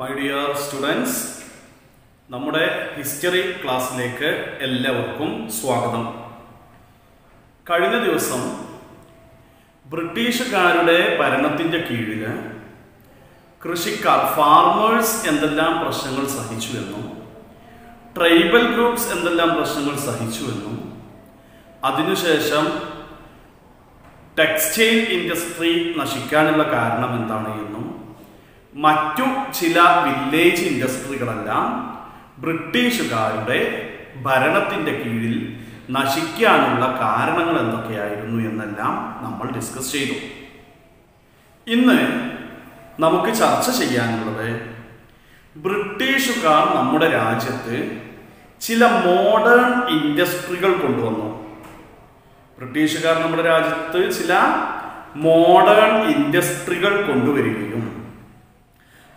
My dear students, നമ്മുടെ history ക്ലാസ്സിലേക്ക് എല്ലാവർക്കും സ്വാഗതം. കഴിഞ്ഞ ദിവസം ബ്രിട്ടീഷുകാരുടെ ഭരണത്തിന്റെ കീഴിൽ കൃഷിക്കാർ ഫാർമേഴ്സ് എന്തെല്ലാം പ്രശ്നങ്ങൾ സഹിച്ചുവെന്നും ട്രൈബൽ ഗ്രൂപ്പ്സ് എന്തെല്ലാം പ്രശ്നങ്ങൾ സഹിച്ചുവെന്നും അതിനുശേഷം ടെക്സ്റ്റൈൽ ഇൻഡസ്ട്രി നശിക്കാനുള്ള കാരണം എന്താണ് എന്നും മറ്റു ചില വില്ലേജ് ഇൻഡസ്ട്രികളെല്ലാം ബ്രിട്ടീഷുകാരുടെ ഭരണത്തിന്റെ കീഴിൽ നശിക്കാനുള്ള കാരണങ്ങൾ എന്തൊക്കെയായിരുന്നു എന്നെല്ലാം നമ്മൾ ഡിസ്കസ് ചെയ്തു. ഇന്ന് നമുക്ക് ചർച്ച ചെയ്യാനുള്ളത് ബ്രിട്ടീഷുകാർ നമ്മുടെ രാജ്യത്ത് ചില മോഡേൺ ഇൻഡസ്ട്രികൾ കൊണ്ടുവന്നു. ബ്രിട്ടീഷുകാർ നമ്മുടെ രാജ്യത്ത് ചില മോഡേൺ ഇൻഡസ്ട്രികൾ കൊണ്ടുവരികയും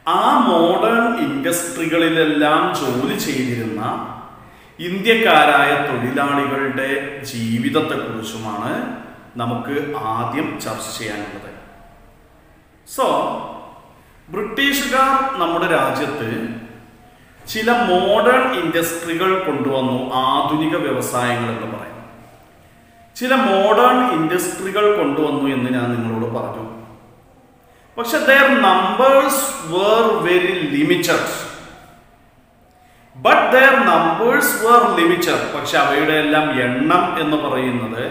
ആ മോഡേൺ ഇൻഡസ്ട്രികളിലെല്ലാം ജോലി ചെയ്തിരുന്ന ഇന്ത്യക്കാരായ തൊഴിലാളികളുടെ ജീവിതത്തെക്കുറിച്ചുമാണ് നമുക്ക് ആദ്യം ചർച്ച ചെയ്യാനുള്ളത്. ബ്രിട്ടീഷുകാർ നമ്മുടെ രാജ്യത്ത് ചില മോഡേൺ ഇൻഡസ്ട്രികൾ കൊണ്ടുവന്നു. ആധുനിക വ്യവസായങ്ങൾ എന്ന് പറയും. ചില മോഡേൺ ഇൻഡസ്ട്രികൾ കൊണ്ടുവന്നു എന്ന് ഞാൻ നിങ്ങളോട് പറഞ്ഞു. പക്ഷെ their numbers were very limited. But their numbers were limited. പക്ഷെ അവയുടെ എല്ലാം എണ്ണം എന്ന് പറയുന്നത്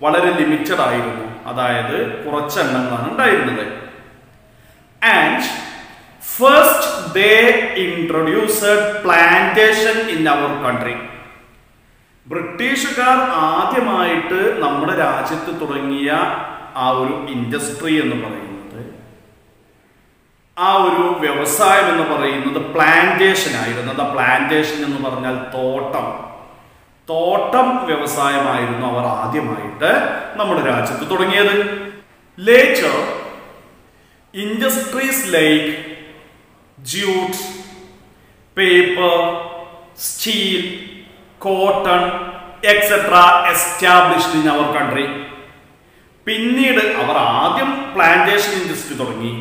വളരെ ലിമിറ്റഡ് ആയിരുന്നു. അതായത് കുറച്ചെണ്ണങ്ങളാണ് ഉണ്ടായിരുന്നത്. And first they introduced plantation in our country. ബ്രിട്ടീഷുകാർ ആദ്യമായിട്ട് നമ്മുടെ രാജ്യത്ത് തുടങ്ങിയ ആ ഒരു ഇൻഡസ്ട്രി എന്ന് പറയുന്നത്, ആ ഒരു വ്യവസായം എന്ന് പറയുന്നത് പ്ലാന്റേഷൻ ആയിരുന്നു. പ്ലാന്റേഷൻ എന്ന് പറഞ്ഞാൽ തോട്ടം വ്യവസായമായിരുന്നു അവർ ആദ്യമായിട്ട് നമ്മുടെ രാജ്യത്ത് തുടങ്ങിയത്. Later industries like jute, paper, steel, cotton etcetera established in our country. പിന്നീട് അവർ ആദ്യം പ്ലാന്റേഷൻ ഇൻഡസ്ട്രി തുടങ്ങി,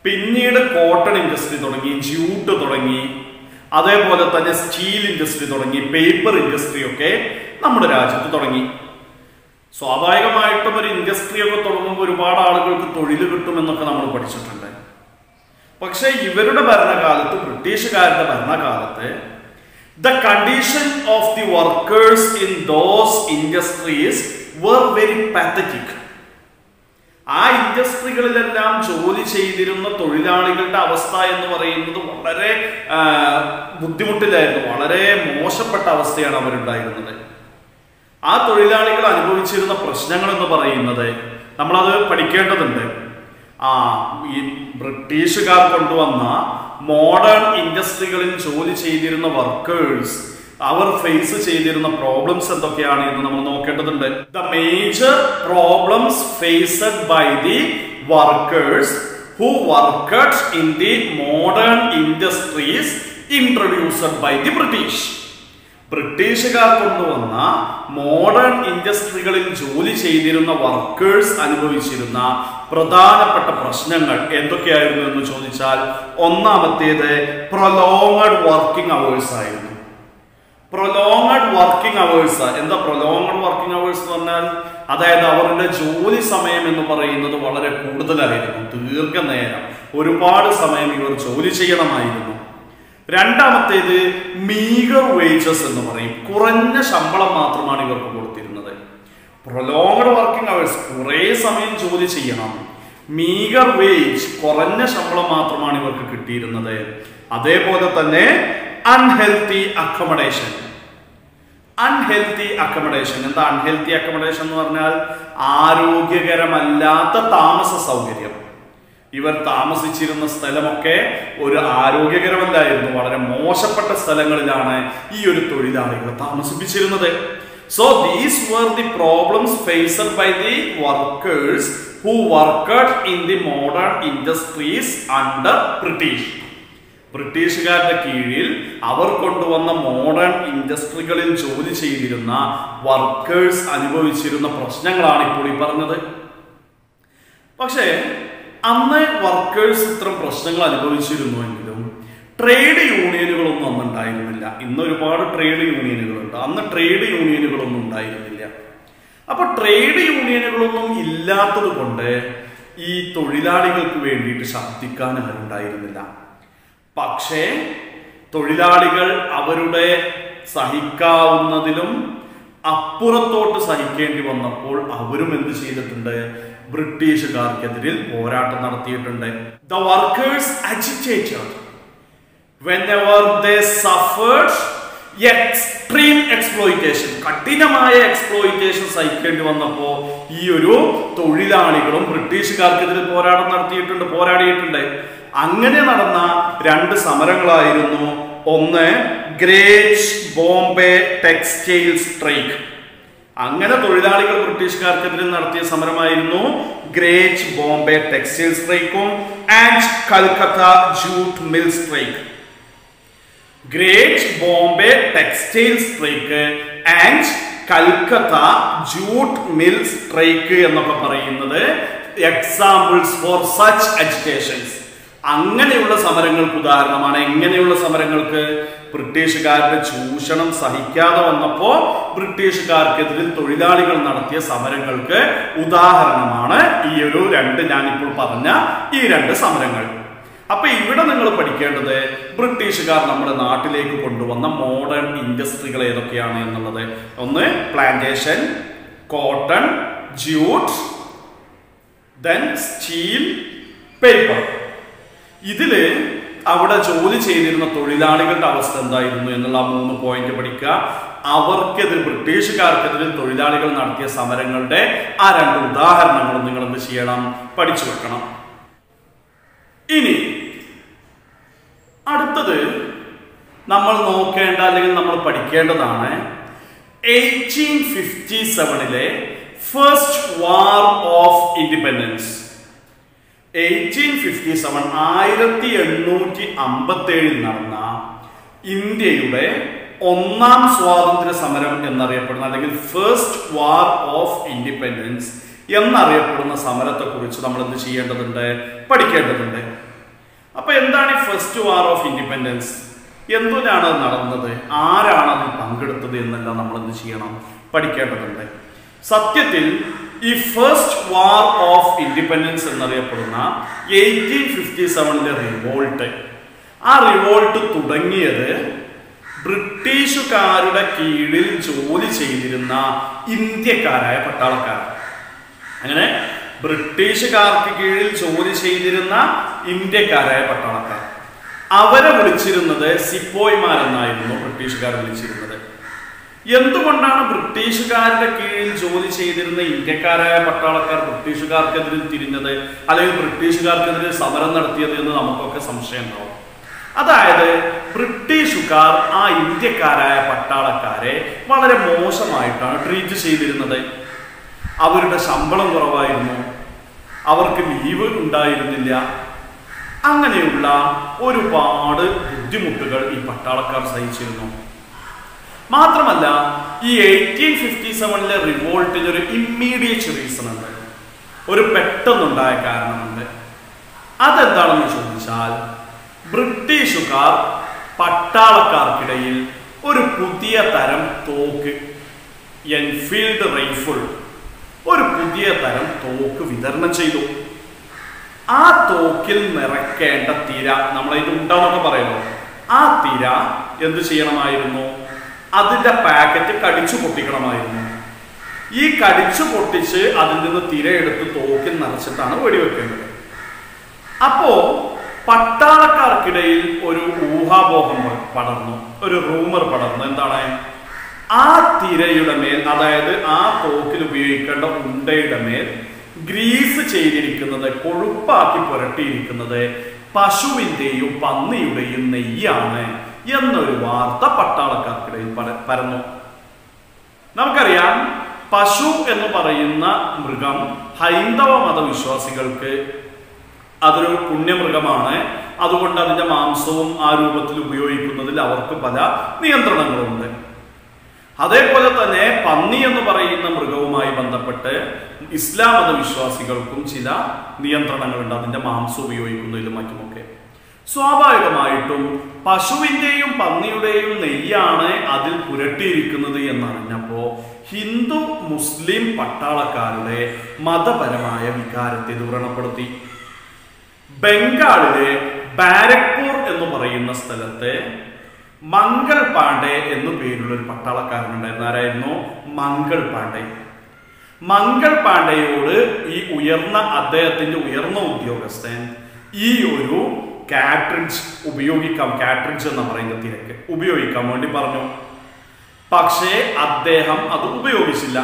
പിന്നീട് കോട്ടൺ ഇൻഡസ്ട്രി തുടങ്ങി, ജൂട്ട് തുടങ്ങി, അതേപോലെ തന്നെ സ്റ്റീൽ ഇൻഡസ്ട്രി തുടങ്ങി, പേപ്പർ ഇൻഡസ്ട്രി ഒക്കെ നമ്മുടെ രാജ്യത്ത് തുടങ്ങി. സ്വാഭാവികമായിട്ടും ഒരു ഇൻഡസ്ട്രി ഒക്കെ തുടങ്ങുമ്പോൾ ഒരുപാട് ആളുകൾക്ക് തൊഴിൽ കിട്ടുമെന്നൊക്കെ നമ്മൾ പഠിച്ചിട്ടുണ്ട്. പക്ഷെ ഇവരുടെ ഭരണകാലത്ത്, ബ്രിട്ടീഷുകാരുടെ ഭരണകാലത്ത്, the condition of the workers in those industries were very pathetic. ആ ഇൻഡസ്ട്രികളിലെല്ലാം ജോലി ചെയ്തിരുന്ന തൊഴിലാളികളുടെ അവസ്ഥ എന്ന് പറയുന്നത് വളരെ ബുദ്ധിമുട്ടിലായിരുന്നു. വളരെ മോശപ്പെട്ട അവസ്ഥയാണ് അവരുണ്ടായിരുന്നത്. ആ തൊഴിലാളികൾ അനുഭവിച്ചിരുന്ന പ്രശ്നങ്ങൾ എന്ന് പറയുന്നത് നമ്മളത് പഠിക്കേണ്ടതുണ്ട്. ഈ ബ്രിട്ടീഷുകാർ കൊണ്ടുവന്ന മോഡേൺ ഇൻഡസ്ട്രികളിൽ ജോലി ചെയ്തിരുന്ന വർക്കേഴ്സ് അവർ ഫേസ് ചെയ്തിരുന്ന പ്രോബ്ലംസ് എന്തൊക്കെയാണ് എന്ന് നമ്മൾ നോക്കേണ്ടതുണ്ട്. The major problems faced by the workers who worked in the modern industries introduced by the British. ബ്രിട്ടീഷുകാർ കൊണ്ടുവന്ന മോഡേൺ ഇൻഡസ്ട്രികളിൽ ജോലി ചെയ്തിരുന്ന വർക്കേഴ്സ് അനുഭവിച്ചിരുന്ന പ്രധാനപ്പെട്ട പ്രശ്നങ്ങൾ എന്തൊക്കെയായിരുന്നു എന്ന് ചോദിച്ചാൽ, ഒന്നാമത്തേത് പ്രൊലോങ്ഡ് വർക്കിംഗ് അവേഴ്സ് ആയിരുന്നു. പ്രൊലോങ്ഡ് വർക്കിംഗ് അവേഴ്സ് എന്താ? പ്രൊലോങ്ഡ് വർക്കിംഗ് അവേഴ്സ് എന്ന് പറഞ്ഞാൽ അതായത് അവരുടെ ജോലി സമയം എന്ന് പറയുന്നത് വളരെ കൂടുതലായിരുന്നു. ദീർഘനേരം ഒരുപാട് സമയം ഇവർ ജോലി ചെയ്യണമായിരുന്നു. രണ്ടാമത്തേത് മീഗർ വേജസ് എന്ന് പറയും. കുറഞ്ഞ ശമ്പളം മാത്രമാണ് ഇവർക്ക് കൊടുത്തിരുന്നത്. പ്രൊലോങ്ഡ് വർക്കിംഗ് അവേഴ്സ്, കുറേ സമയം ജോലി ചെയ്യണം. മീഗർ വേജ്, കുറഞ്ഞ ശമ്പളം മാത്രമാണ് ഇവർക്ക് കിട്ടിയിരുന്നത്. അതേപോലെ തന്നെ അൺഹെൽത്തി അക്കോമഡേഷൻ. എന്താ അൺഹെൽത്തി അക്കോമഡേഷൻ എന്ന് പറഞ്ഞാൽ? ആരോഗ്യകരമല്ലാത്ത താമസ സൗകര്യം. ഇവർ താമസിച്ചിരുന്ന സ്ഥലമൊക്കെ ഒരു ആരോഗ്യകരമല്ലായിരുന്നു. വളരെ മോശപ്പെട്ട സ്ഥലങ്ങളിലാണ് ഈ ഒരു തൊഴിലാളികൾ താമസിപ്പിച്ചിരുന്നത്. So these were the problems faced by the workers who worked in the modern industries under British. ബ്രിട്ടീഷുകാരുടെ കീഴിൽ അവർ കൊണ്ടുവന്ന മോഡേൺ ഇൻഡസ്ട്രികളിൽ ജോലി ചെയ്തിരുന്ന വർക്കേഴ്സ് അനുഭവിച്ചിരുന്ന പ്രശ്നങ്ങളാണ് ഇപ്പോൾ ഈ പറഞ്ഞത്. പക്ഷേ അന്ന് വർക്കേഴ്സ് ഇത്തരം പ്രശ്നങ്ങൾ അനുഭവിച്ചിരുന്നുവെങ്കിലും ട്രേഡ് യൂണിയനുകളൊന്നും അന്ന് ഉണ്ടായിരുന്നില്ല. ഇന്ന് ഒരുപാട് ട്രേഡ് യൂണിയനുകളുണ്ട്, അന്ന് ട്രേഡ് യൂണിയനുകളൊന്നും ഉണ്ടായിരുന്നില്ല. അപ്പൊ ട്രേഡ് യൂണിയനുകളൊന്നും ഇല്ലാത്തത് കൊണ്ട് ഈ തൊഴിലാളികൾക്ക് വേണ്ടിയിട്ട് ശബ്ദിക്കാൻ ആരുണ്ടായിരുന്നില്ല. പക്ഷേ തൊഴിലാളികൾ അവരുടെ സഹിക്കാവുന്നതിലും അപ്പുറത്തോട്ട് സഹിക്കേണ്ടി വന്നപ്പോൾ അവരും എന്ത് ചെയ്തിട്ടുണ്ട്? ബ്രിട്ടീഷുകാർക്കെതിരിൽ പോരാട്ടം നടത്തിയിട്ടുണ്ട്. The workers agitated whenever they suffered extreme exploitation. കഠിനമായ എക്സ്പ്ലോയിറ്റേഷൻ സഹിക്കേണ്ടി വന്നപ്പോൾ ഈ ഒരു തൊഴിലാളികളും ബ്രിട്ടീഷുകാർക്കെതിരെ പോരാടിയിട്ടുണ്ട്. അങ്ങനെ നടന്ന 2 സമരങ്ങളായിരുന്നു. ഒന്ന് ഗ്രേറ്റ് ബോംബെ ടെക്സ്റ്റൈൽ സ്ട്രൈക്ക്. അങ്ങനെ തൊഴിലാളികൾ ബ്രിട്ടീഷുകാർക്കെതിരെ നടത്തിയ സമരമായിരുന്നു ഗ്രേറ്റ് ബോംബെ ടെക്സ്റ്റൈൽ സ്ട്രൈക്കും and Calcutta jute mill strike. Great Bombay textile strike and Calcutta jute mill strike എന്നൊക്കെ പറയുന്നത് എക്സാമ്പിൾസ് ഫോർ സച്ച് അജിറ്റേഷൻസ്. അങ്ങനെയുള്ള സമരങ്ങൾക്ക് ഉദാഹരണമാണ്. എങ്ങനെയുള്ള സമരങ്ങൾക്ക്? ബ്രിട്ടീഷുകാരുടെ ചൂഷണം സഹിക്കാതെ വന്നപ്പോൾ ബ്രിട്ടീഷുകാർക്കെതിരിൽ തൊഴിലാളികൾ നടത്തിയ സമരങ്ങൾക്ക് ഉദാഹരണമാണ് ഈ ഒരു 2 ഞാനിപ്പോൾ പറഞ്ഞ ഈ 2 സമരങ്ങൾ. അപ്പൊ ഇവിടെ നിങ്ങൾ പഠിക്കേണ്ടത് ബ്രിട്ടീഷുകാർ നമ്മുടെ നാട്ടിലേക്ക് കൊണ്ടുവന്ന മോഡേൺ ഇൻഡസ്ട്രികൾ ഏതൊക്കെയാണ് എന്നുള്ളത്. ഒന്ന് plantation, cotton, jute, then steel, paper. ഇതില് അവിടെ ജോലി ചെയ്തിരുന്ന തൊഴിലാളികളുടെ അവസ്ഥ എന്തായിരുന്നു എന്നുള്ള 3 പോയിന്റ് പഠിക്കുക. അവർക്കെതിരെ ബ്രിട്ടീഷുകാർക്കെതിരെ തൊഴിലാളികൾ നടത്തിയ സമരങ്ങളുടെ ആ 2 ഉദാഹരണങ്ങളും നിങ്ങൾ എന്ത് ചെയ്യണം? പഠിച്ചു വെക്കണം. ഇനി അടുത്തത് നമ്മൾ നോക്കേണ്ട അല്ലെങ്കിൽ നമ്മൾ പഠിക്കേണ്ടതാണ് 1857 ഫസ്റ്റ് വാർ ഓഫ് ഇൻഡിപെൻഡൻസ്. 1857 നടന്ന ഇന്ത്യയുടെ 1ാം സ്വാതന്ത്ര്യ സമരം എന്നറിയപ്പെടുന്ന അല്ലെങ്കിൽ ഫസ്റ്റ് വാർ ഓഫ് ഇൻഡിപെൻഡൻസ് എന്നറിയപ്പെടുന്ന സമരത്തെ കുറിച്ച് നമ്മൾ എന്ത് ചെയ്യേണ്ടതുണ്ട്? പഠിക്കേണ്ടതുണ്ട്. അപ്പൊ എന്താണ് ഈ ഫസ്റ്റ് വാർ ഓഫ് ഇൻഡിപെൻഡൻസ്? എന്തിനാണ് നടന്നത്? ആരാണ് അതിൽ പങ്കെടുത്തത് എന്നെല്ലാം നമ്മൾ എന്ത് ചെയ്യണം? പഠിക്കേണ്ടതുണ്ട്. സത്യത്തിൽ ഈ ഫസ്റ്റ് വാർ ഓഫ് ഇൻഡിപെൻഡൻസ് എന്നറിയപ്പെടുന്ന 1857 റിവോൾട്ട്, ആ റിവോൾട്ട് തുടങ്ങിയത് ബ്രിട്ടീഷുകാരുടെ കീഴിൽ ജോലി ചെയ്തിരുന്ന ഇന്ത്യക്കാരായ പട്ടാളക്കാരാണ്. അങ്ങനെ ബ്രിട്ടീഷുകാർക്ക് കീഴിൽ ജോലി ചെയ്തിരുന്ന ഇന്ത്യക്കാരായ പട്ടാളക്കാർ, അവരെ വിളിച്ചിരുന്നത് സിപ്പോയിമാരെന്നായിരുന്നു ബ്രിട്ടീഷുകാർ വിളിച്ചിരുന്നത്. എന്തുകൊണ്ടാണ് ബ്രിട്ടീഷുകാരുടെ കീഴിൽ ജോലി ചെയ്തിരുന്ന ഇന്ത്യക്കാരായ പട്ടാളക്കാർ ബ്രിട്ടീഷുകാർക്കെതിരെ തിരിഞ്ഞത് അല്ലെങ്കിൽ ബ്രിട്ടീഷുകാർക്കെതിരെ സമരം നടത്തിയത് എന്ന് നമുക്കൊക്കെ സംശയം ഉണ്ടാവും. അതായത് ബ്രിട്ടീഷുകാർ ആ ഇന്ത്യക്കാരായ പട്ടാളക്കാരെ വളരെ മോശമായിട്ടാണ് ട്രീറ്റ് ചെയ്തിരുന്നത്. അവരുടെ ശമ്പളം കുറവായിരുന്നു, അവർക്ക് ലീവ് ഉണ്ടായിരുന്നില്ല. അങ്ങനെയുള്ള ഒരുപാട് ബുദ്ധിമുട്ടുകൾ ഈ പട്ടാളക്കാർ സഹിച്ചിരുന്നു. മാത്രമല്ല ഈ 1857 റിവോൾട്ടിന് ഒരു ഇമ്മീഡിയറ്റ് റീസൺ ഉണ്ട്, ഒരു പെട്ടെന്നുണ്ടായ കാരണമുണ്ട്. അതെന്താണെന്ന് ചോദിച്ചാൽ ബ്രിട്ടീഷുകാർ പട്ടാളക്കാർക്കിടയിൽ ഒരു പുതിയ തരം തോക്ക്, എൻഫീൽഡ് റൈഫിൾ, ഒരു പുതിയ തരം തോക്ക് വിതരണം ചെയ്തു. ആ തോക്കിൽ നിറയ്ക്കേണ്ട തിര, നമ്മളിത് ഉണ്ടാന്നൊക്കെ പറയുന്നു, ആ തിര എന്ത് ചെയ്യണമായിരുന്നു? അതിന്റെ പാക്കറ്റ് കടിച്ചു പൊട്ടിക്കണമായിരുന്നു. ഈ കടിച്ചു പൊട്ടിച്ച് അതിൽ നിന്ന് തിരയെടുത്ത് തോക്കിൽ നിറച്ചിട്ടാണ് വെടിവെക്കേണ്ടത്. അപ്പോ പട്ടാളക്കാർക്കിടയിൽ ഒരു ഊഹാപോഹം പടർന്നു, ഒരു റൂമർ പടർന്നു. എന്താണ്? ആ തിരയുടെ മേൽ, അതായത് ആ തോക്കിൽ ഉപയോഗിക്കേണ്ട ഉണ്ടയുടെ മേൽ ഗ്രീസ് ചെയ്തിരിക്കുന്നത്, കൊഴുപ്പാക്കി പുരട്ടിയിരിക്കുന്നത് പശുവിന്റെയും പന്നിയുടെയും നെയ്യാണ് എന്നൊരു വാർത്ത പട്ടാളക്കാർക്കിടയിൽ പരന്നു. നമുക്കറിയാം, പശു എന്ന് പറയുന്ന മൃഗം ഹൈന്ദവ മതവിശ്വാസികൾക്ക് അതൊരു പുണ്യമൃഗമാണ്. അതുകൊണ്ട് അതിന്റെ മാംസവും ആ രൂപത്തിൽ ഉപയോഗിക്കുന്നതിൽ അവർക്ക് പല നിയന്ത്രണങ്ങളുണ്ട്. അതേപോലെ തന്നെ പന്നി എന്ന് പറയുന്ന മൃഗവുമായി ബന്ധപ്പെട്ട് ഇസ്ലാം മതവിശ്വാസികൾക്കും ചില നിയന്ത്രണങ്ങളുണ്ട്, അതിന്റെ മാംസം ഉപയോഗിക്കുന്നതിലും മറ്റുമൊക്കെ. സ്വാഭാവികമായിട്ടും പശുവിന്റെയും പന്നിയുടെയും നെയ്യാണ് അതിൽ പുരട്ടിയിരിക്കുന്നത് എന്നറിഞ്ഞപ്പോ ഹിന്ദു മുസ്ലിം പട്ടാളക്കാരുടെ മതപരമായ വികാരത്തെ വ്രണപ്പെടുത്തി. ബംഗാളിലെ ബാരക്പൂർ എന്ന് പറയുന്ന സ്ഥലത്തെ മംഗൾ പാണ്ഡെ എന്നു പേരുള്ള ഒരു പട്ടാളക്കാരനുണ്ടായിരുന്നു. ആരായിരുന്നു? മംഗൾ പാണ്ഡെ. മംഗൾ പാണ്ഡെയോട് ഈ അദ്ദേഹത്തിന്റെ ഉയർന്ന ഉദ്യോഗസ്ഥൻ ഈ ഒരു കാട്രിഡ്ജ് ഉപയോഗിക്കാം, കാട്രിഡ്ജ് എന്ന് പറയുന്ന തിരക്ക് ഉപയോഗിക്കാൻ വേണ്ടി പറഞ്ഞു. പക്ഷേ അദ്ദേഹം അത് ഉപയോഗിച്ചില്ല.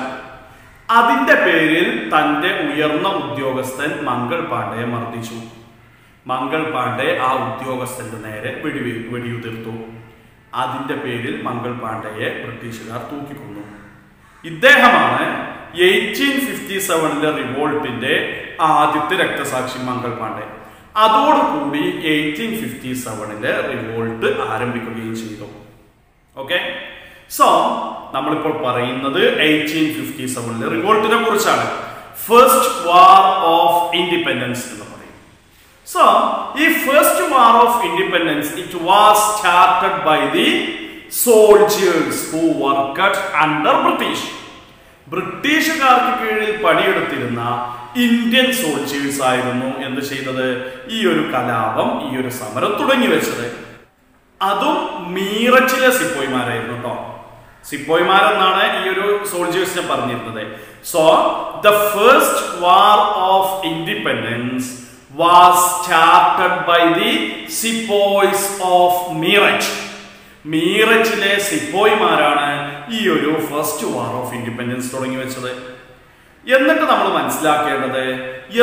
അതിന്റെ പേരിൽ തന്റെ ഉയർന്ന ഉദ്യോഗസ്ഥൻ മംഗൾ പാണ്ഡെയെ മർദ്ദിച്ചു. മംഗൾ പാണ്ഡെ ആ ഉദ്യോഗസ്ഥന്റെ നേരെ വെടിയുതിർത്തു. അതിന്റെ പേരിൽ മംഗൾ പാണ്ഡെയെ ബ്രിട്ടീഷുകാർ തൂക്കിക്കൊന്നു. ഇദ്ദേഹമാണ് 1857 റിവോൾട്ടിന്റെ ആദ്യത്തെ രക്തസാക്ഷി മംഗൾ പാണ്ഡെ. അതോടുകൂടി 1857 റിവോൾട്ട് ആരംഭിക്കുകയും ചെയ്തു. ഓക്കെ, സോ നമ്മളിപ്പോൾ പറയുന്നത് 1857 റിവോൾട്ടിനെ കുറിച്ചാണ്. ഫസ്റ്റ് വാർ ഓഫ് ഇൻഡിപെൻഡൻസ് എന്ന് പറയും. So, the first war of independence, it was started by the soldiers who worked under British. ബ്രിട്ടീഷുകാർക്ക് കീഴിൽ പണിയെടുത്തിരുന്ന ഇന്ത്യൻ സോൾജേഴ്സ് ആയിരുന്നു എന്ത് ചെയ്തത്? ഈ ഒരു കലാപം, ഈ ഒരു സമരം തുടങ്ങി വെച്ചത്. അതും മീററ്റിലെ സിപ്പോയിമാരായിരുന്നു കേട്ടോ. സിപ്പോയിമാരെന്നാണ് ഈ ഒരു സോൾജേഴ്സിനെ പറഞ്ഞിരുന്നത്. So the first war of independence was started by the sepoys of Meerut. മീററ്റിലെ സിപ്പോയിമാരാണ് ഈ ഒരു ഫസ്റ്റ് വാർ ഓഫ് ഇൻഡിപെൻഡൻസ് തുടങ്ങി വെച്ചത്. എന്നിട്ട് നമ്മൾ മനസ്സിലാക്കേണ്ടത്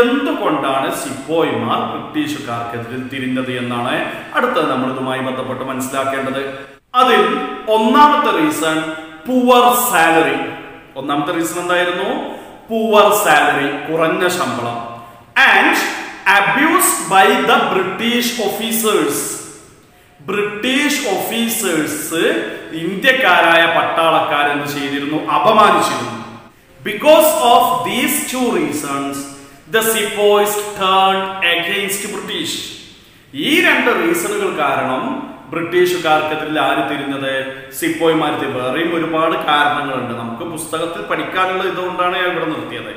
എന്തുകൊണ്ടാണ് സിപ്പോയിമാർ ബ്രിട്ടീഷുകാർക്കെതിരെ തിരിഞ്ഞത് എന്നാണ് അടുത്തത് നമ്മൾ ഇതുമായി ബന്ധപ്പെട്ട് മനസ്സിലാക്കേണ്ടത്. അതിൽ ഒന്നാമത്തെ റീസൺ പുവർ സാലറി. ഒന്നാമത്തെ റീസൺ എന്തായിരുന്നു? പുവർ സാലറി, കുറഞ്ഞ ശമ്പളം. And abused by the British officers. British officers ഇന്ത്യക്കാരായ പട്ടാളക്കാരെന്ത് ചെയ്തിരുന്നു? അപമാനിച്ചിരുന്നു. Because of these two reasons, the sepoys turned against British. ഈ രണ്ട് റീസണുകൾ കാരണം ബ്രിട്ടീഷുകാർക്കെതിരെ ആര് തിരിഞ്ഞത്? സിപ്പോയിമാർ. വേറെയും ഒരുപാട് കാരണങ്ങളുണ്ട്, നമുക്ക് പുസ്തകത്തിൽ പഠിക്കാനുള്ള ഇതുകൊണ്ടാണ് ഞാൻ ഇവിടെ നിർത്തിയത്.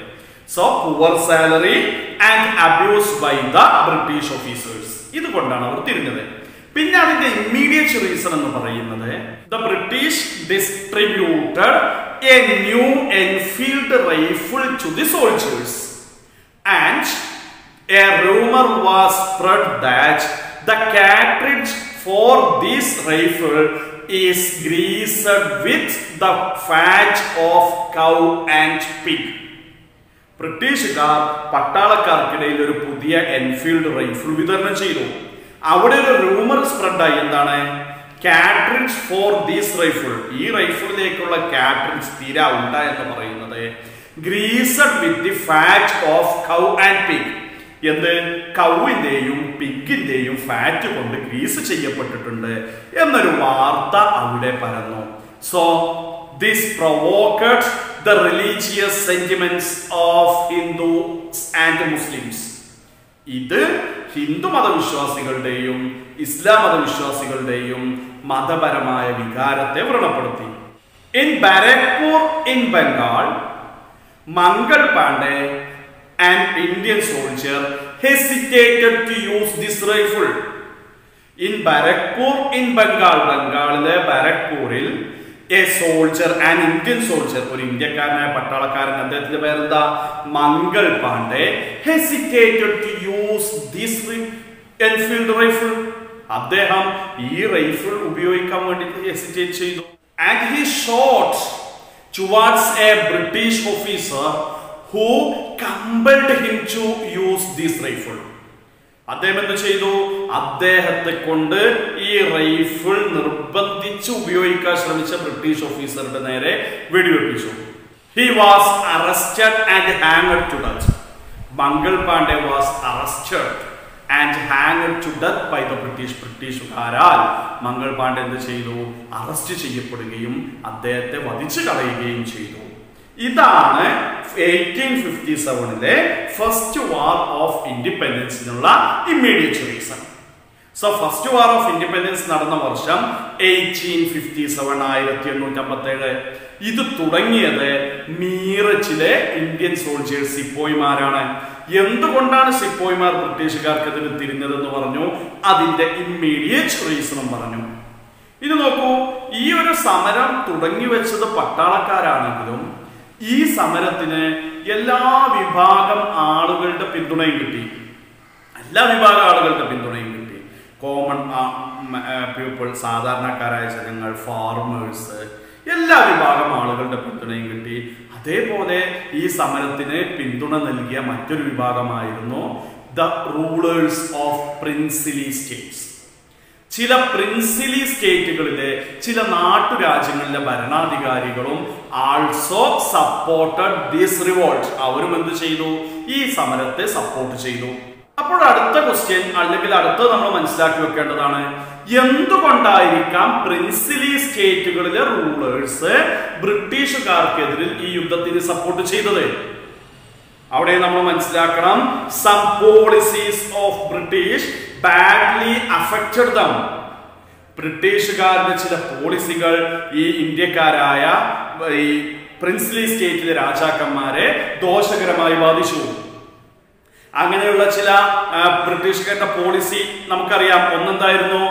So, poor salary and abuse by the British officers. ഇതുകൊണ്ടാണ് അവർ തിരിഞ്ഞത്. പിന്നെ അതിന്റെ ഇമ്മീഡിയറ്റ് റീസൺ എന്ന് പറയുന്നത് the British distributed a new Enfield rifle to the soldiers and a rumor was spread that the cartridge for this rifle is greased with the fat of cow and pig. ബ്രിട്ടീഷുകാർ പട്ടാളക്കാർക്കിടയിൽ ഒരു പുതിയ Enfield rifle വിതരണം ചെയ്തു. അവിടെ ഒരു rumour സ്പ്രെഡായി. എന്താണ്? Cartridge for this rifle, ഈ റൈഫിളിലേക്കുള്ള cartridge തീര ഉണ്ട എന്ന് പറയുന്നത് greased with the fat of cow and pig. എന്ത്? കൗവിന്റെയും പിഗിന്റെയും ഫാറ്റ് കൊണ്ട് ഗ്രീസ് ചെയ്യപ്പെട്ടിട്ടുണ്ട് എന്നൊരു വാർത്ത അവിടെ പരന്നു. So this provoked the religious sentiments of Hindus and Muslims. ഇത് ഹിന്ദു മതവിശ്വാസികളുടെയും ഇസ്ലാം മതവിശ്വാസികളുടെയും മതപരമായ വികാരത്തെ വ്രണപ്പെടുത്തി. In Barakpur in Bengal, Mangal Pandey, an Indian soldier, hesitated to use this rifle. In Barakpur in Bengal, ബംഗാളിലെ ബാരക്പൂരിൽ a soldier, an Indian soldier, ഒരു ഇന്ത്യക്കാരനായ പട്ടാളക്കാരൻ, അദ്ദേഹത്തിന്റെ പേരെന്താ? Mangal Pandey, hesitated to use this Enfield rifle. അദ്ദേഹം ഈ റൈഫിൾ ഉപയോഗിക്കാൻ വേണ്ടി ഹെസിറ്റേറ്റ് ചെയ്തു. And he shot towards a British officer who compelled him to use this rifle. അദ്ദേഹം എന്ത് ചെയ്തു? അദ്ദേഹത്തെ കൊണ്ട് ഈ റൈഫിൾ നിർബന്ധിച്ച് ഉപയോഗിക്കാൻ ശ്രമിച്ച ബ്രിട്ടീഷ് ഓഫീസറുടെ നേരെ വെടിവെപ്പിച്ചു. He was arrested and hanged to death. Mangal Pandey was arrested and hanged to death by the ബ്രിട്ടീഷുകാരാൽ മംഗൾ പാണ്ഡെ എന്ത് ചെയ്തു? അറസ്റ്റ് ചെയ്യപ്പെടുകയും അദ്ദേഹത്തെ വധിച്ചു കളയുകയും ചെയ്തു. ഇതാണ് 1857 ഫസ്റ്റ് വാർ ഓഫ് ഇൻഡിപെൻഡൻസിനുള്ള immediate reason. So first war of independence നടന്ന വർഷം 1857, 1857. ഇത് തുടങ്ങിയത് മീററ്റിലെ ഇന്ത്യൻ സോൾജേഴ്സ്, സിപ്പോയിമാരാണ്. എന്തുകൊണ്ടാണ് സിപ്പോയിമാർ ബ്രിട്ടീഷുകാർക്കെതിരെ തിരിഞ്ഞതെന്ന് പറഞ്ഞു. അതിന്റെ ഇമ്മീഡിയറ്റ് റീസണും പറഞ്ഞു. ഇത് നോക്കൂ, ഈ ഒരു സമരം തുടങ്ങി വെച്ചത് പട്ടാളക്കാരാണെങ്കിലും ഈ സമരത്തിന് എല്ലാ വിഭാഗം ആളുകളുടെ പിന്തുണയും കിട്ടി. എല്ലാ വിഭാഗം ആളുകളുടെ പിന്തുണയും കിട്ടി. കോമൺ പീപ്പിൾ, സാധാരണക്കാരായ ജനങ്ങൾ, ഫാർമേഴ്സ്, എല്ലാ വിഭാഗം ആളുകളുടെ പിന്തുണയും കിട്ടി. അതേപോലെ ഈ സമരത്തിന് പിന്തുണ നൽകിയ മറ്റൊരു വിഭാഗമായിരുന്നു the rulers of princely states. ചില പ്രിൻസിലി സ്റ്റേറ്റുകളിലെ ചില നാട്ടുരാജ്യങ്ങളിലെ ഭരണാധികാരികളും ആൾസോ സപ്പോർട്ടഡ് ദിസ് റിവോൾട്ട്. അവരും എന്ത് ചെയ്തു? ഈ സമരത്തെ സപ്പോർട്ട് ചെയ്തു. അപ്പോൾ അടുത്ത ക്വസ്റ്റ്യൻ, അല്ലെങ്കിൽ അടുത്തത് നമ്മൾ മനസ്സിലാക്കി വെക്കേണ്ടതാണ്, എന്തുകൊണ്ടായിരിക്കാം പ്രിൻസിലി സ്റ്റേറ്റുകളിലെ റൂളേഴ്സ് ബ്രിട്ടീഷുകാർക്കെതിരിൽ ഈ യുദ്ധത്തിന് സപ്പോർട്ട് ചെയ്തത്? അവിടെ നമ്മൾ മനസ്സിലാക്കണം, some policies of British badly affected them. ബ്രിട്ടീഷുകാരുടെ ചില പോളിസികൾ ഈ ഇന്ത്യക്കാരായ ഈ പ്രിൻസിലി സ്റ്റേറ്റിലെ രാജാക്കന്മാരെ ദോഷകരമായി ബാധിച്ചു. അങ്ങനെയുള്ള ചില ബ്രിട്ടീഷുകാരുടെ പോളിസി നമുക്കറിയാം. ഒന്നെന്തായിരുന്നു?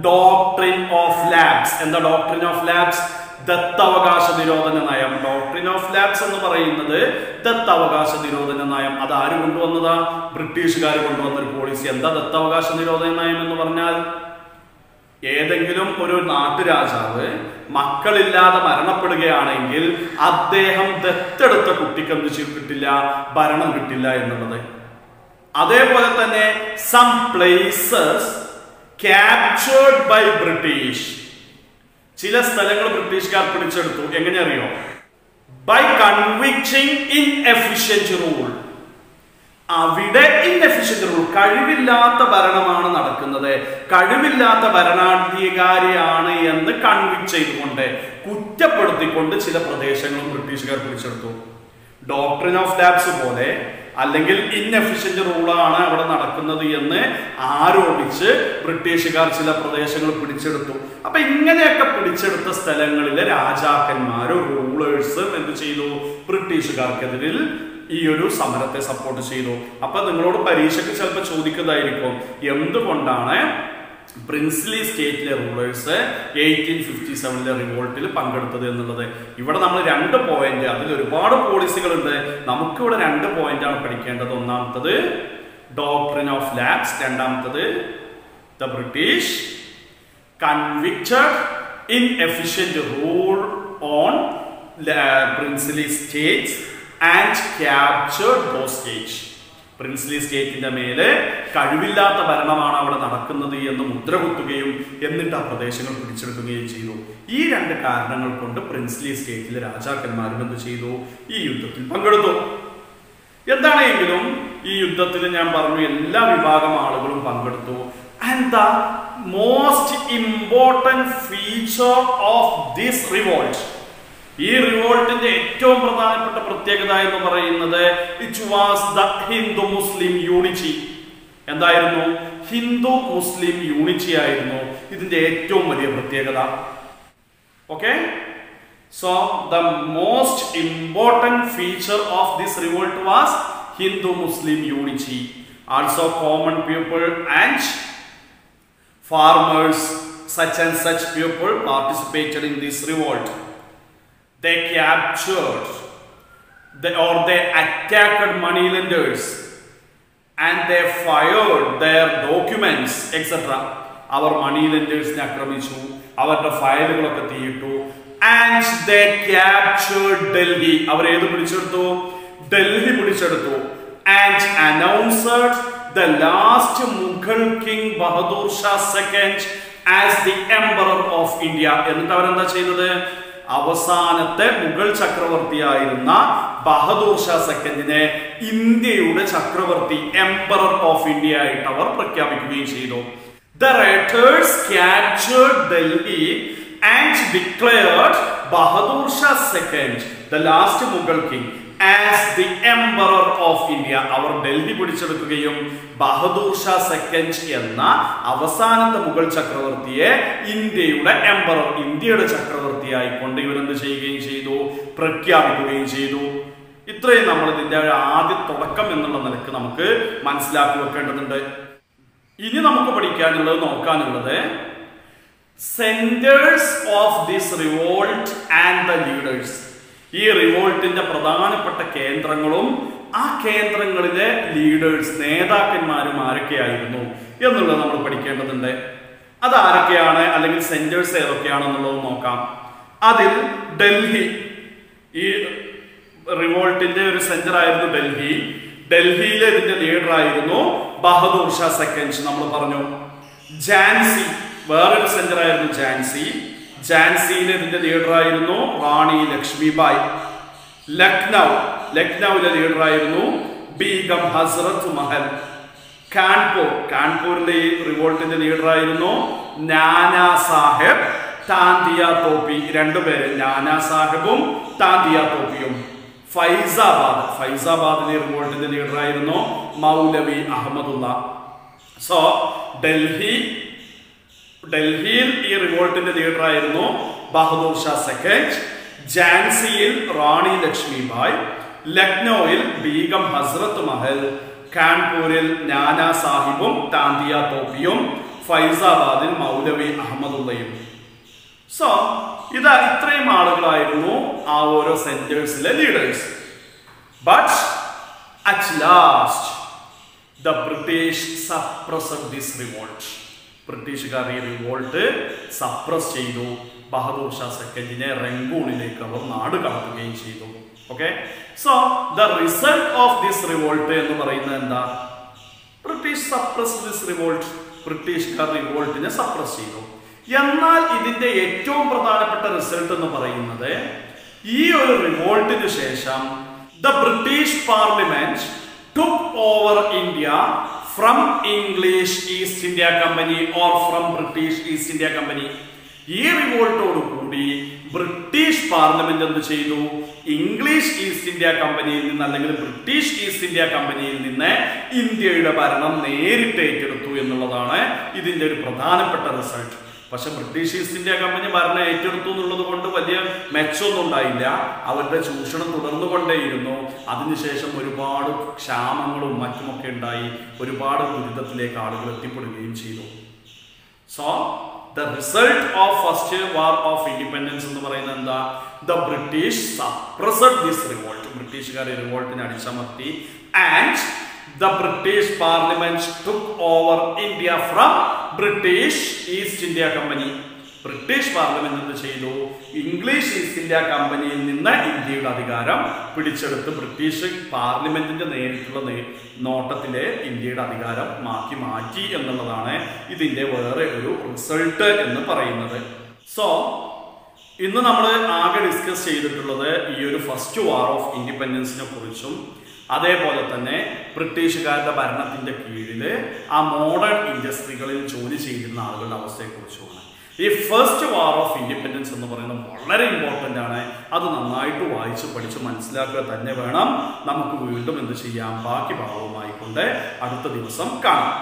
Doctrine of lapse. എന്താ ഡോക്ട്രിൻ ഓഫ് ലാബ്സ്? ദത്തവകാശ നിരോധന നയം. ഡോക്ട്രിൻ ഓഫ് ലാബ്സ് എന്ന് പറയുന്നത് ദത്തവകാശ നിരോധന നയം. അത് ആര് കൊണ്ടുവന്നതാ? ബ്രിട്ടീഷുകാർ കൊണ്ടുവന്നൊരു പോളിസി. എന്താ ദത്തവകാശ നിരോധന നയം എന്ന് പറഞ്ഞാൽ? ഏതെങ്കിലും ഒരു നാട്ടുരാജാവ് മക്കളില്ലാതെ മരണപ്പെടുകയാണെങ്കിൽ അദ്ദേഹം ദത്തെടുത്ത കുട്ടിക്ക് എന്ത് കിട്ടില്ല? ഭരണം കിട്ടില്ല എന്നുള്ളത്. അതേപോലെ തന്നെ some places captured by British. ചില സ്ഥലങ്ങൾ ബ്രിട്ടീഷുകാർ പിടിച്ചെടുത്തു. എങ്ങനെ അറിയോ? By convicting inefficient rule. അവിടെ ഇൻഎഫിഷ്യന്റ് റൂൾ, കഴിവില്ലാത്ത ഭരണമാണ് നടക്കുന്നത്, കഴിവില്ലാത്ത ഭരണാധികാരിയാണ് എന്ന് കൺവിക്ട് ചെയ്തുകൊണ്ട്, കുറ്റപ്പെടുത്തിക്കൊണ്ട് ചില പ്രദേശങ്ങളും ബ്രിട്ടീഷുകാർ പിടിച്ചെടുത്തു. ഡോക്ട്രിൻ ഓഫ് ലാബ്സ് പോലെ, അല്ലെങ്കിൽ ഇൻഎഫിഷ്യന്റ് റൂളാണ് അവിടെ നടക്കുന്നത് എന്ന് ആരോപിച്ച് ബ്രിട്ടീഷുകാർ ചില പ്രദേശങ്ങൾ പിടിച്ചെടുത്തു. അപ്പൊ ഇങ്ങനെയൊക്കെ പിടിച്ചെടുത്ത സ്ഥലങ്ങളിലെ രാജാക്കന്മാരും റൂളേഴ്സും എന്ത് ചെയ്തു? ബ്രിട്ടീഷുകാർക്കെതിരിൽ ഈ ഒരു സമരത്തെ സപ്പോർട്ട് ചെയ്തു. അപ്പൊ നിങ്ങളോട് പരീക്ഷയ്ക്ക് ചിലപ്പോൾ ചോദിക്കുന്നതായിരിക്കും, എന്തുകൊണ്ടാണ് പ്രിൻസ്ലി സ്റ്റേറ്റിലെ റൂളേഴ്സ് 1857 റിവോൾട്ടിൽ പങ്കെടുത്തത് എന്നുള്ളത്. ഇവിടെ നമ്മൾ 2 പോയിന്റ്, അതിൽ ഒരുപാട് പോളിസികളുണ്ട്, നമുക്കിവിടെ 2 പോയിന്റാണ് പഠിക്കേണ്ടത്. ഒന്നാമത്തത് ഡോക്ട്രിൻ ഓഫ് ലാബ്സ്, രണ്ടാമത്തത് the British convicted inefficient rule on princely states and captured those states. Princely സ്റ്റേറ്റിന്റെ മേലെ കഴിവില്ലാത്ത ഭരണമാണ് അവിടെ നടക്കുന്നത് എന്ന് മുദ്രകുത്തുകയും എന്നിട്ട് ആ പ്രദേശങ്ങൾ പിടിച്ചെടുക്കുകയും ചെയ്തു. ഈ 2 കാരണങ്ങൾ കൊണ്ട് പ്രിൻസ്ലി സ്റ്റേറ്റിലെ രാജാക്കന്മാരും എന്ത് ചെയ്തു? ഈ യുദ്ധത്തിൽ പങ്കെടുത്തു. എന്താണെങ്കിലും ഈ യുദ്ധത്തിൽ ഞാൻ പറഞ്ഞു എല്ലാ വിഭാഗം ആളുകളും പങ്കെടുത്തു. And the most important feature of this revolt, ഈ റിവോൾട്ടിന്റെ ഏറ്റവും പ്രധാനപ്പെട്ട പ്രത്യേകത എന്ന് പറയുന്നത് it was the Hindu Muslim unity. എന്തായിരുന്നു? ഹിന്ദു മുസ്ലിം യൂണിറ്റി ആയിരുന്നു ഇതിന്റെ ഏറ്റവും വലിയ പ്രത്യേകത. Okay, so the most important feature of this revolt was Hindu Muslim unity. Also common people and farmers, such and such people participated in this revolt. They captured they attacked moneylenders and they fired their documents etc. Our moneylenders ne akramichu, avarde ഫയലുകളൊക്കെ തീയിട്ടു. And they captured Delhi. അവർ ഏത് പിടിച്ചെടുത്തു? ഡൽഹി പിടിച്ചെടുത്തു. And announced the last Mughal king Bahadur Shah II as the emperor of India. എന്നിട്ട് അവരെന്താ ചെയ്തത്? അവസാനത്തെ മുഗൾ ചക്രവർത്തിയായിരുന്ന ബഹദൂർ ഷാ സെക്കൻഡിനെ ഇന്ത്യയുടെ ചക്രവർത്തി, emperor of India ആയിട്ട് അവർ പ്രഖ്യാപിക്കുകയും ചെയ്തു. The raiders captured Delhi and declared Bahadur Shah II, the last Mughal king, as the Emperor of India. അവർ ഡൽഹി പിടിച്ചെടുക്കുകയും ബഹദൂർ ഷാ സെക്കൻഡ് എന്ന അവസാനത്തെ മുഗൾ ചക്രവർത്തിയെ ഇന്ത്യയുടെ എംപറർ, ഇന്ത്യയുടെ ചക്രവർത്തിയായി കൊണ്ട് ഇവരെന്ത് ചെയ്യുകയും ചെയ്തു, പ്രഖ്യാപിക്കുകയും ചെയ്തു. ഇത്രയും നമ്മൾ ഇതിന്റെ ആദ്യ തുടക്കം എന്നുള്ള നിലക്ക് നമുക്ക് മനസ്സിലാക്കി വെക്കേണ്ടതുണ്ട്. ഇനി നമുക്ക് പഠിക്കാനുള്ളത്, നോക്കാനുള്ളത് centres of this revolt and the leaders. ഈ റിവോൾട്ടിന്റെ പ്രധാനപ്പെട്ട കേന്ദ്രങ്ങളും ആ കേന്ദ്രങ്ങളിലെ ലീഡേഴ്സ്, നേതാക്കന്മാരും ആരൊക്കെയായിരുന്നു എന്നുള്ളത് നമ്മൾ പഠിക്കേണ്ടതുണ്ട്. അത് ആരൊക്കെയാണ്, അല്ലെങ്കിൽ സെന്റേഴ്സ് ഏതൊക്കെയാണെന്നുള്ളത് നോക്കാം. അതിൽ ഡൽഹി, ഈ റിവോൾട്ടിന്റെ ഒരു സെന്റർ ആയിരുന്നു ഡൽഹി. ഡൽഹിയിലെ ഇതിന്റെ ലീഡർ ആയിരുന്നു ബഹദൂർ ഷാ സെക്കൻഡ്, നമ്മൾ പറഞ്ഞു. ഝാൻസി, വേറൊരു സെന്റർ ആയിരുന്നു ഝാൻസി. ഝാൻസിയിലെ ഇതിന്റെ ലീഡർ ആയിരുന്നു റാണി ലക്ഷ്മിബായി. ലക്നൗ, ലക്നൌവിലെ ലീഡർ ആയിരുന്നു ബീഗം ഹസ്രത്ത് മഹൽ. കാൺപൂർ, കാൺപൂരിലെ ഈ റിവോൾട്ടിന്റെ ലീഡർ ആയിരുന്നു നാനാ സാഹേബ് താന്തിയ തോപ്പി. രണ്ടുപേര്, നാനാ സാഹിബും താന്തിയ തോപ്പിയും. ഫൈസാബാദ്, ഫൈസാബാദിലെ റിവോൾട്ടിന്റെ ലീഡർ ആയിരുന്നു മൗലവി അഹമ്മദുള്ള. സോ ഡൽഹിയിൽ ഈ റിവോൾട്ടിന്റെ ലീഡർ ആയിരുന്നു ബഹദൂർ ഷാ സെക്കൻഡ്. ഝാൻസിയിൽ റാണി ലക്ഷ്മിബായ്. ലക്നൌവിൽ ബീഗം ഹസ്രത്ത് മഹൽ. കാൺപൂരിൽ നാനാ സാഹിബും താന്തിയ തോപ്പിയും. ഫൈസാബാദിൽ മൗലവി അഹമ്മദുള്ളയും. സോ ഇത്രയും ആളുകളായിരുന്നു ആ ഓരോ സെന്റേഴ്സിലെ leaders. But at last the British suppressed this revolt. ബ്രിട്ടീഷുകാർ ഈ റിവോൾട്ട് സപ്രസ് ചെയ്തു. ബഹദൂർ ഷാ സെക്കൻഡിനെ റംഗൂണിലേക്ക് അവർ നാട് കടത്തുകയും ചെയ്തു. Okay, so the result of this revolt എന്ന് പറയുന്നത് എന്താ? British suppress this revolt. ബ്രിട്ടീഷുകാർ റിവോൾട്ടിനെ സപ്രസ് ചെയ്തു. എന്നാൽ ഇതിന്റെ ഏറ്റവും പ്രധാനപ്പെട്ട റിസൾട്ട് എന്ന് പറയുന്നത്, ഈ ഒരു റിവോൾട്ടിന് ശേഷം the British parliament took over India from English East India Company or from British East India Company. ഈ റിവോൾട്ടോട് കൂടി ബ്രിട്ടീഷ് പാർലമെന്റ് എന്ത് ചെയ്തു? ഇംഗ്ലീഷ് ഈസ്റ്റ് ഇന്ത്യ കമ്പനിയിൽ നിന്ന്, അല്ലെങ്കിൽ ബ്രിട്ടീഷ് ഈസ്റ്റ് ഇന്ത്യ കമ്പനിയിൽ നിന്ന് ഇന്ത്യയുടെ ഭരണം നേരിട്ട് ഏറ്റെടുത്തു എന്നുള്ളതാണ് ഇതിന്റെ ഒരു പ്രധാനപ്പെട്ട റിസൾട്ട്. പക്ഷെ ബ്രിട്ടീഷ് ഈസ്റ്റ് ഇന്ത്യ കമ്പനി ഭരണം ഏറ്റെടുത്തു എന്നുള്ളത് കൊണ്ട് വലിയ മെച്ചമൊന്നും ഉണ്ടായില്ല. അവരുടെ ചൂഷണം തുടർന്നുകൊണ്ടേയിരുന്നു. അതിനുശേഷം ഒരുപാട് ക്ഷാമങ്ങളും മറ്റുമൊക്കെ ഉണ്ടായി. ഒരുപാട് ദുരിതത്തിലേക്ക് ആളുകൾ എത്തിപ്പെടുകയും ചെയ്തു. So the result of first war of independence എന്ന് പറയുന്നത് എന്താ? The British suppressed this revolt. ബ്രിട്ടീഷുകാർ റിവോൾട്ടിനെ അടിച്ചമർത്തി. And the British Parliament took over India from British East India Company. British parliament എന്ത് ചെയ്തു? ഇംഗ്ലീഷ് ഈസ്റ്റ് ഇന്ത്യ കമ്പനിയിൽ നിന്ന് ഇന്ത്യയുടെ അധികാരം പിടിച്ചെടുത്ത് ബ്രിട്ടീഷ് പാർലമെന്റിന്റെ നേരിട്ടുള്ള നോട്ടത്തിലെ ഇന്ത്യയുടെ അധികാരം മാറ്റി എന്നുള്ളതാണ് ഇതിന്റെ വേറെ ഒരു റിസൾട്ട് എന്ന് പറയുന്നത്. സോ ഇന്ന് നമ്മൾ ആകെ ഡിസ്കസ് ചെയ്തിട്ടുള്ളത് ഈ ഒരു ഫസ്റ്റ് വാർ ഓഫ് ഇൻഡിപെൻഡൻസിനെ കുറിച്ചും അതേപോലെ തന്നെ ബ്രിട്ടീഷുകാരുടെ ഭരണത്തിന്റെ കീഴിൽ ആ മോഡേൺ ഇൻഡസ്ട്രികളിൽ ജോലി ചെയ്തിരുന്ന ആളുകളുടെ അവസ്ഥയെക്കുറിച്ചുമാണ്. ഈ ഫസ്റ്റ് വാർ ഓഫ് ഇൻഡിപെൻഡൻസ് എന്ന് പറയുന്നത് വളരെ ഇമ്പോർട്ടൻ്റ് ആണ്. അത് നന്നായിട്ട് വായിച്ച് പഠിച്ച് മനസ്സിലാക്കുക തന്നെ വേണം. നമുക്ക് വീണ്ടും എന്ത് ചെയ്യാം? ബാക്കി ഭാഗവുമായി കൊണ്ട് അടുത്ത ദിവസം കാണാം.